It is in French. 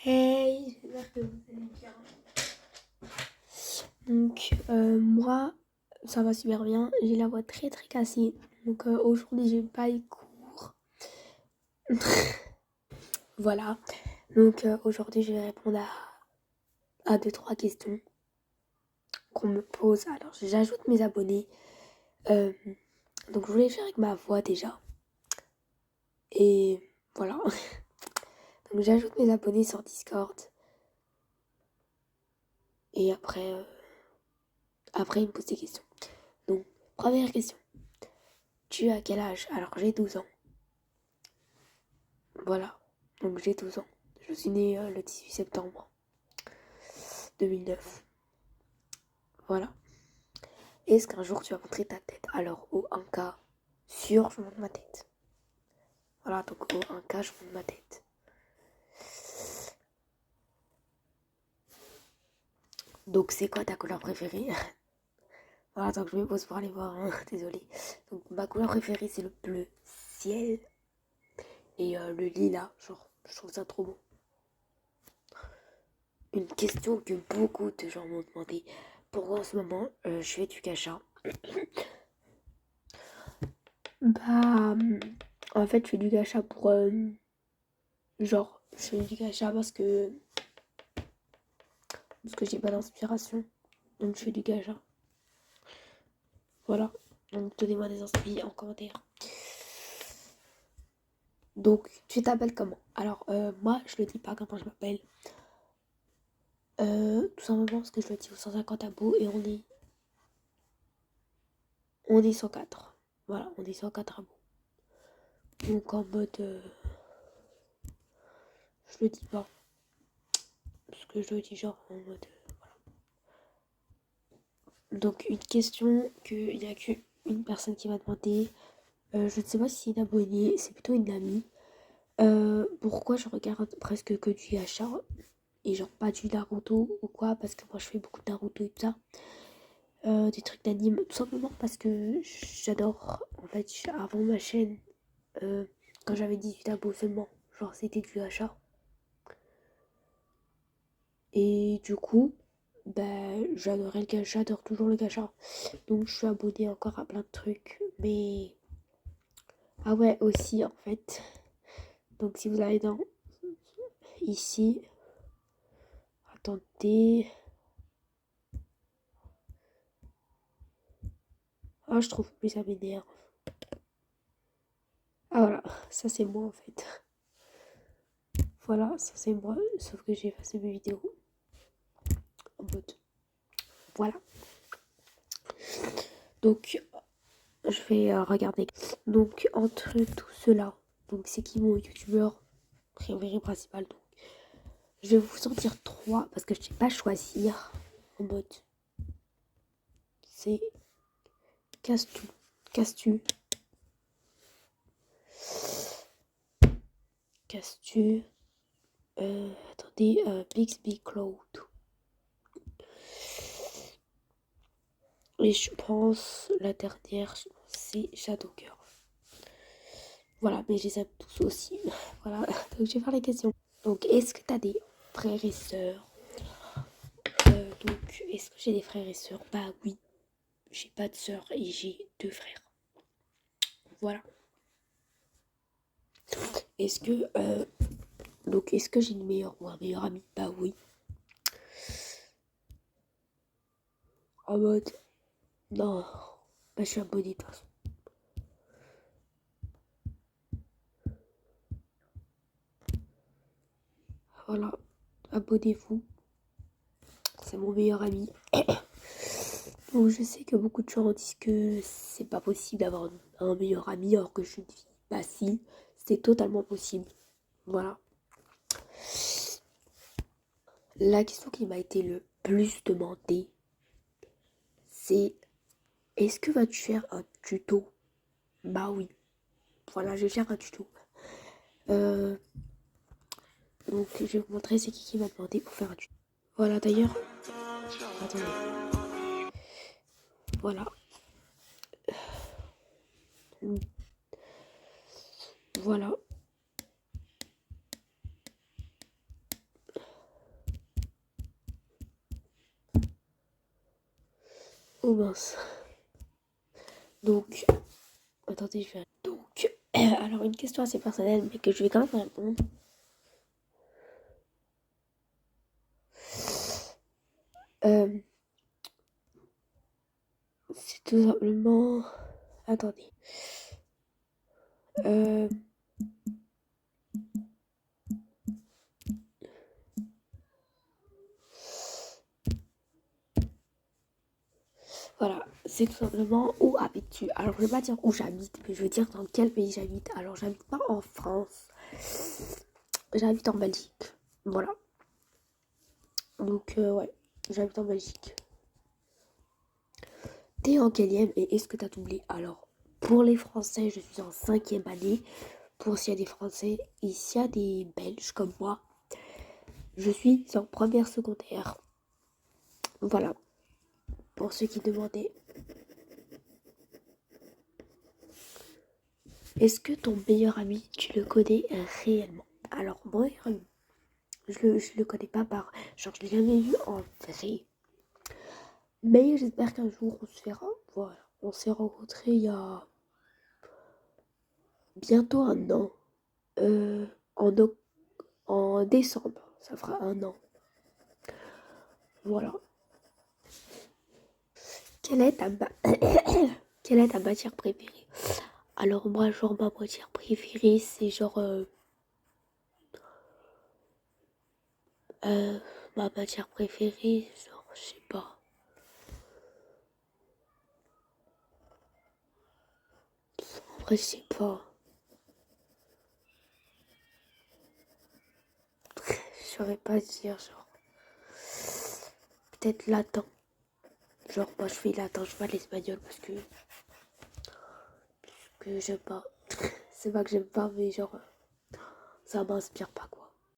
Hey, j'espère que vous allez bien. Donc, moi, ça va super bien. J'ai la voix très très cassée. Donc, aujourd'hui, j'ai pas eu cours. Voilà. Donc, aujourd'hui, je vais répondre à 2-3 questions qu'on me pose. Alors, j'ajoute mes abonnés. Euh, donc, je voulais faire avec ma voix déjà. Et voilà. Donc, j'ajoute mes abonnés sur Discord. Et après, il me pose des questions. Donc, première question. Tu as quel âge? Alors, j'ai 12 ans. Voilà, donc j'ai 12 ans. Je suis née le 18 septembre 2009. Voilà. Est-ce qu'un jour tu vas montrer ta tête? Alors, au 1K, sûr, je montre ma tête. Voilà, donc au 1K, je montre ma tête. Donc, c'est quoi ta couleur préférée? Voilà, donc je me pose pour aller voir, hein. Désolée. Donc, ma couleur préférée, c'est le bleu ciel et le lilas. Genre, je trouve ça trop beau. Une question que beaucoup de gens m'ont demandé. Pourquoi en ce moment, je fais du gacha? Bah, en fait, je fais du gacha pour. Genre, je fais du gacha parce que j'ai pas d'inspiration. Donc, je fais du gacha. Voilà. Donc, donnez-moi des inspirations en commentaire. Donc, tu t'appelles comment? Alors, moi, je le dis pas comment je m'appelle. Tout simplement parce que je le dis aux 150 abos et on est 104. Voilà, on est 104 abos. Donc, en mode. Je le dis pas. Parce que je le dis genre en mode. Donc, une question qu'il n'y a qu'une personne qui m'a demandé. Je ne sais pas si c'est une abonnée, c'est plutôt une amie. Pourquoi je regarde presque que du gacha et genre pas du Naruto ou quoi, parce que moi je fais beaucoup de Naruto et tout ça. Des trucs d'anime, tout simplement parce que j'adore. En fait, avant ma chaîne, euh, quand j'avais 18 abos seulement, genre c'était du gacha. Et du coup, bah j'adorais le gacha, j'adore toujours le gacha. Donc je suis abonnée encore à plein de trucs. Mais. Ah ouais, aussi en fait. Donc si vous allez dans. Ici. Attendez. Ah, je trouve plus ça m'énerve. Ah voilà, ça c'est moi en fait. Voilà, ça c'est moi, sauf que j'ai effacé mes vidéos. En mode. Voilà. Donc, je vais regarder. Donc, entre tout cela, donc c'est qui mon youtubeur préféré principal? Donc, je vais vous en dire 3 parce que je ne sais pas choisir. En mode. C'est Castu. Castu. Castu. Attendez, Bixby Cloud. Et je pense la dernière, c'est Shadowgirl. Voilà, mais je les aime tous aussi. Voilà, donc je vais faire les questions. Donc, est-ce que tu as des frères et sœurs? Donc, est-ce que j'ai des frères et sœurs? Bah oui, j'ai pas de sœurs et j'ai 2 frères. Voilà. Est-ce que, donc, est-ce que j'ai une meilleure ou un meilleur ami? Bah oui. En mode, non, bah je suis abonné de toute façon. Voilà, abonnez-vous. C'est mon meilleur ami. Donc, je sais que beaucoup de gens disent que c'est pas possible d'avoir un meilleur ami alors que je suis une fille. Bah si, c'est totalement possible. Voilà. La question qui m'a été le plus demandée, c'est est-ce que vas-tu faire un tuto? Bah oui. Voilà, je vais faire un tuto. Euh, donc, je vais vous montrer c'est qui m'a demandé pour faire un tuto. Voilà, d'ailleurs. Attendez. Voilà. Voilà. Oh mince. Donc, attendez, je vais... Donc, alors une question assez personnelle, mais que je vais quand même répondre. Euh, c'est tout simplement... Attendez. Euh, Voilà, c'est tout simplement où habites-tu? Alors, je vais pas dire où j'habite, mais je vais dire dans quel pays j'habite. Alors, j'habite pas en France, j'habite en Belgique. Voilà. Donc, ouais, j'habite en Belgique. T'es en quelième et est-ce que t'as doublé? Alors, pour les Français, je suis en 5e année. Pour s'il y a des Français et s'il y a des Belges comme moi, je suis en première secondaire. Voilà, pour ceux qui demandaient. Est-ce que ton meilleur ami, tu le connais réellement? Alors, mon meilleur ami, je le connais pas par... Genre, je l'ai jamais vu en vrai. Mais j'espère qu'un jour, on se verra. Voilà, on s'est rencontrés il y a bientôt un an. Euh, en, en décembre, ça fera un an. Voilà. Quelle est ta, Quelle est ta matière préférée? Alors moi, genre, ma matière préférée, c'est genre... euh, ma matière préférée, genre, je sais pas. En vrai, je sais pas. Je saurais pas dire, genre. Peut-être latin. Genre, moi, je fais latin, je fais pas l'espagnol que j'aime pas. C'est pas que j'aime pas, mais genre, ça m'inspire pas, quoi.